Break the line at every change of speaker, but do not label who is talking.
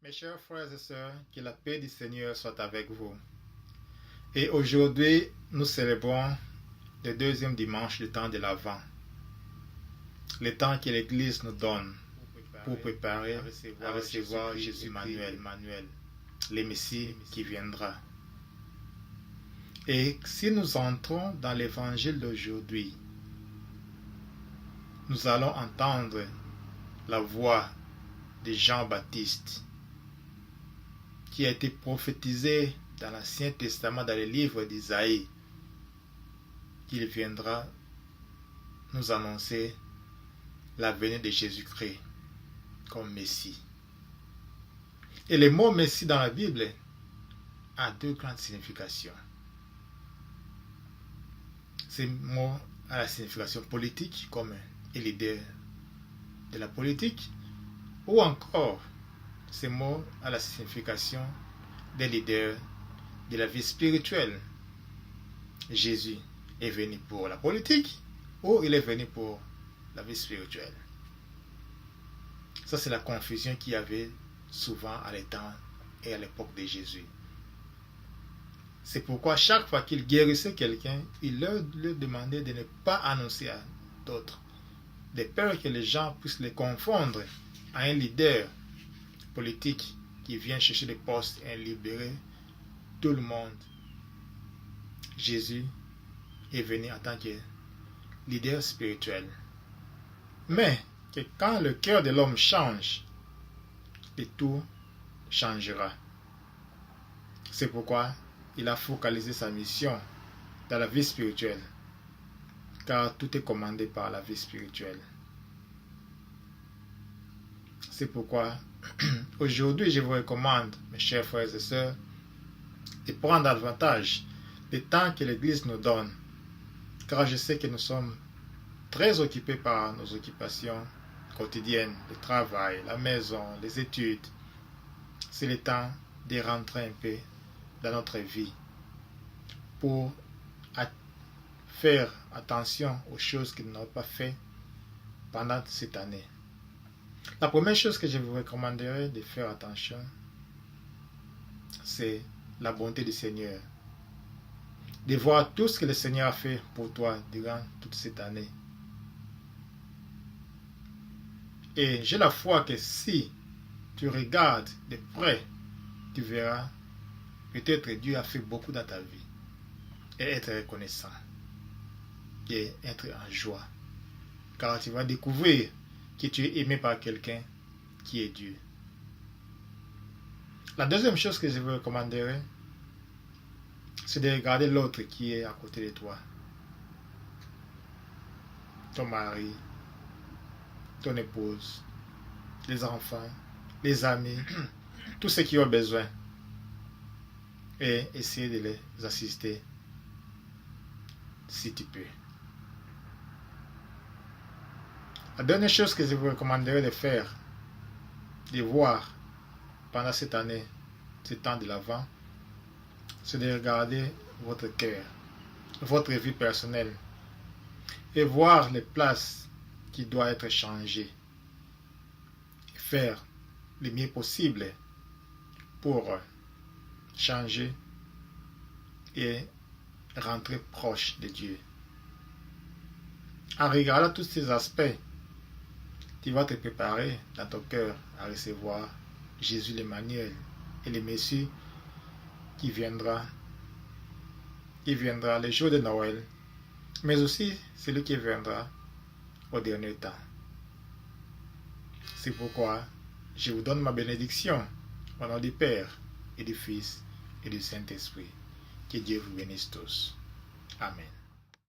Mes chers frères et sœurs, que la paix du Seigneur soit avec vous. Et aujourd'hui, nous célébrons le deuxième dimanche du temps de l'Avent, le temps que l'Église nous donne pour préparer à recevoir Jésus Emmanuel, le Messie qui viendra. Et si nous entrons dans l'Évangile d'aujourd'hui, nous allons entendre la voix de Jean-Baptiste, qui a été prophétisé dans l'Ancien Testament, dans le livre d'Isaïe, qu'il viendra nous annoncer la venue de Jésus-Christ comme Messie. Et le mot Messie dans la Bible a deux grandes significations. Ce mot a la signification politique, comme un leader de la politique, ou encore ce mot a la signification des leaders de la vie spirituelle. Jésus est venu pour la politique ou il est venu pour la vie spirituelle. Ça, c'est la confusion qu'il y avait souvent à l'état et à l'époque de Jésus. C'est pourquoi chaque fois qu'il guérissait quelqu'un, il leur demandait de ne pas annoncer à d'autres, de peur que les gens puissent les confondre à un leader politique qui vient chercher des postes et libérer tout le monde. Jésus est venu en tant que leader spirituel. Mais que quand le cœur de l'homme change, et tout changera. C'est pourquoi il a focalisé sa mission dans la vie spirituelle, car tout est commandé par la vie spirituelle. C'est pourquoi aujourd'hui je vous recommande, mes chers frères et sœurs, de prendre avantage du temps que l'Église nous donne, car je sais que nous sommes très occupés par nos occupations quotidiennes, le travail, la maison, les études. C'est le temps de rentrer un peu dans notre vie pour faire attention aux choses que nous n'avons pas fait pendant cette année. La première chose que je vous recommanderais de faire attention, c'est la bonté du Seigneur. De voir tout ce que le Seigneur a fait pour toi durant toute cette année. Et j'ai la foi que si tu regardes de près, tu verras peut-être Dieu a fait beaucoup dans ta vie. Et être reconnaissant. Et être en joie. Car tu vas découvrir que tu es aimé par quelqu'un qui est Dieu. La deuxième chose que je vous recommanderais, c'est de regarder l'autre qui est à côté de toi. Ton mari, ton épouse, les enfants, les amis, tous ceux qui ont besoin. Et essayer de les assister si tu peux. La dernière chose que je vous recommanderais de faire, de voir pendant cette année, ce temps de l'Avent, c'est de regarder votre cœur, votre vie personnelle et voir les places qui doivent être changées et faire le mieux possible pour changer et rentrer proche de Dieu. En regardant tous ces aspects, tu vas te préparer dans ton cœur à recevoir Jésus l'Emmanuel et le Messie qui viendra le jour de Noël, mais aussi celui qui viendra au dernier temps. C'est pourquoi je vous donne ma bénédiction au nom du Père et du Fils et du Saint-Esprit. Que Dieu vous bénisse tous. Amen.